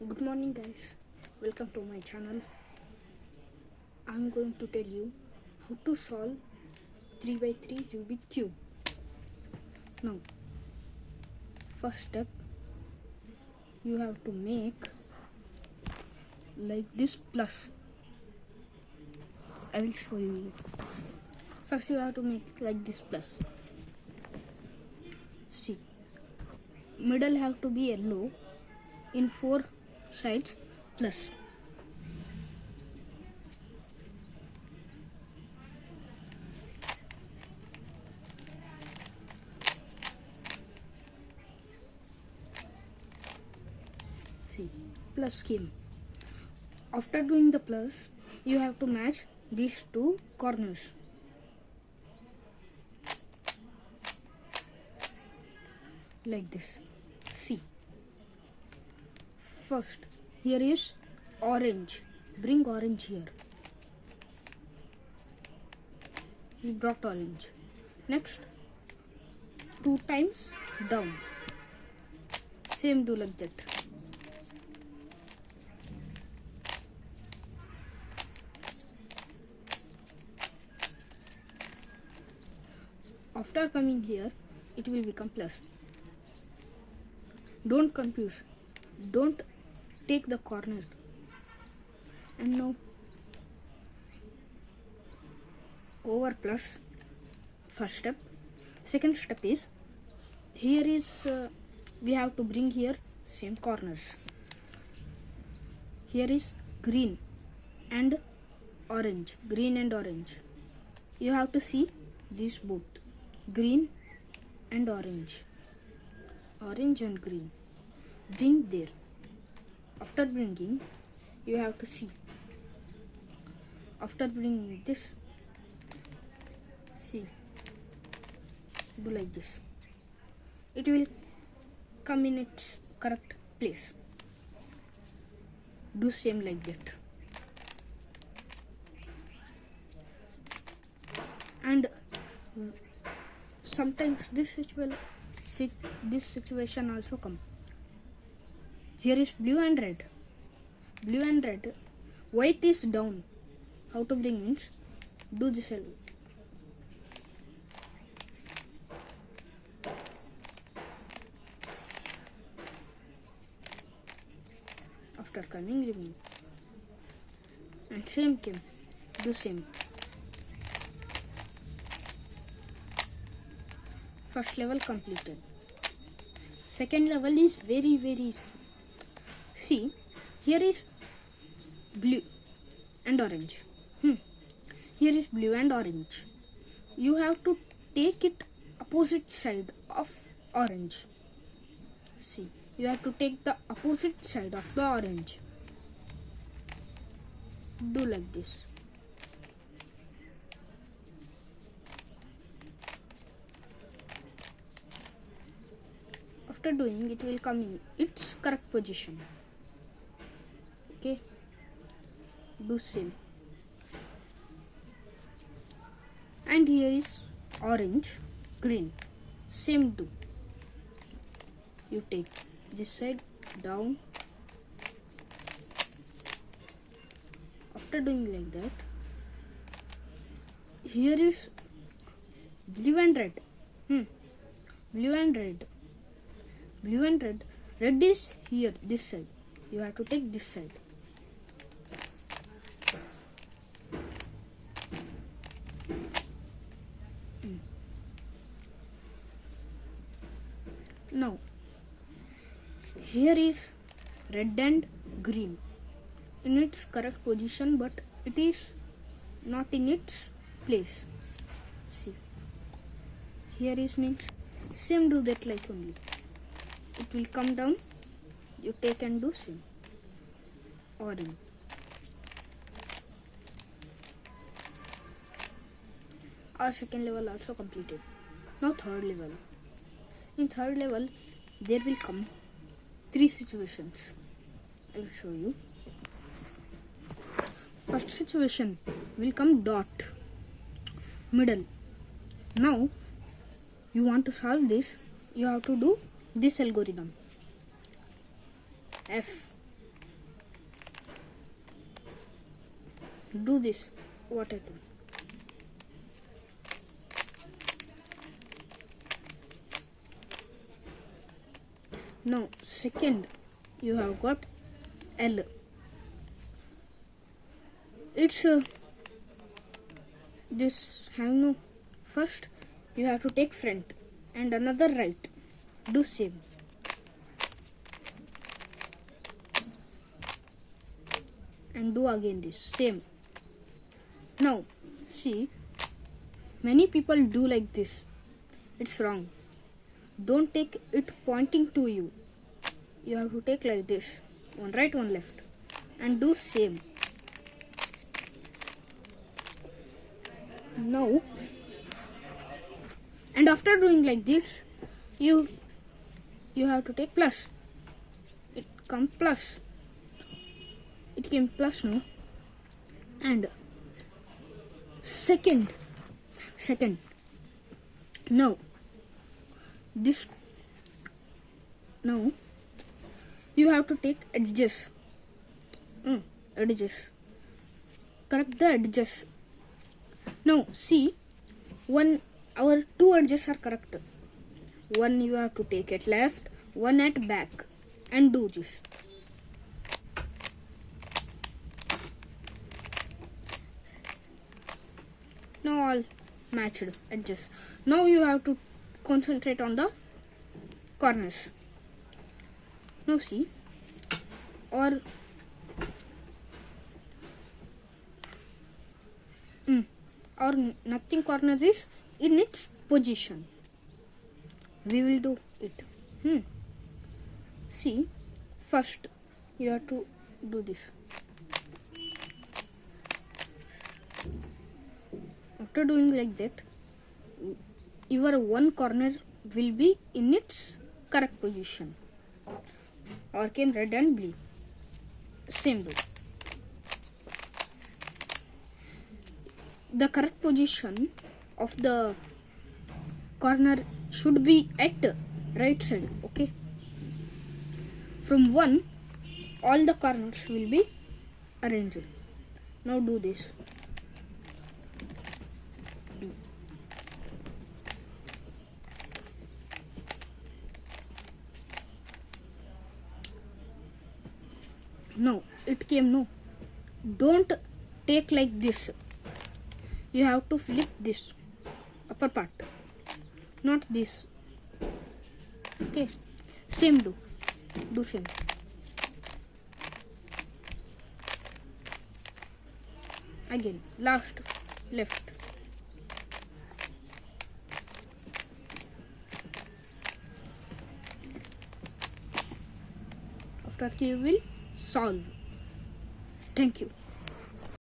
Good morning guys, welcome to my channel. I'm going to tell you how to solve 3x3 Rubik cube. Now first step, you have to make like this plus. I will show you. First you have to make like this plus. See, middle have to be yellow, in 4 sides plus. See, plus came. After doing the plus, you have to match these two corners. Like this. See, first here is orange. Bring orange here. We brought orange. Next, 2 times down. Same do like that. After coming here, it will become plus. Don't confuse. Don't take the corner. And now over plus. First step. Second step is here is we have to bring here same corners. Here is green and orange. Green and orange. You have to see these both. Green and orange. Orange and green. Bring there. After bringing, you have to see. After bringing this, see, do like this. It will come in its correct place. Do same like that. And sometimes this situation also come. Here is blue and red. Blue and red. White is down. How to bring means do this. After coming, remove. And same came. Do same. First level completed. Second level is very see, here is blue and orange. Here is blue and orange. You have to take it opposite side of orange. See, you have to take the opposite side of the orange. Do like this. After doing, it will come in its correct position. Okay, do same. And here is orange, green. Same do. You take this side down. After doing like that, here is blue and red. Blue and red. Blue and red. Red is here, this side. You have to take this side. Now, here is red and green in its correct position, but it is not in its place. See, here is means same do that like only. It will come down, you take and do same. Orange. Our second level also completed. Now third level. In third level, there will come 3 situations. I will show you. First situation will come dot, middle. Now, you want to solve this, you have to do this algorithm. F do this what I do. Now second you have got L. It's this have no. First you have to take front and another right. Do same. And do again this same. Now see, many people do like this. It's wrong. Don't take it pointing to you. You have to take like this, one right, one left, and do same. Now, and after doing like this, you have to take plus. It come plus. It came plus now. And second. Now this. Now you have to take edges. Edges. Correct the edges. Now see, our two edges are correct. One you have to take at left, one at back, and do this. Now all matched edges. Now you have to concentrate on the corners. Now see, or nothing corner is in its position. We will do it. See, first you have to do this. After doing like that, your one corner will be in its correct position. Or came red and blue. Same way. The correct position of the corner should be at right side. Okay. From one, all the corners will be arranged. Now do this. No, it came no. Don't take like this. You have to flip this upper part, not this. Okay, same do same. Again, last left. After you will solve. Thank you.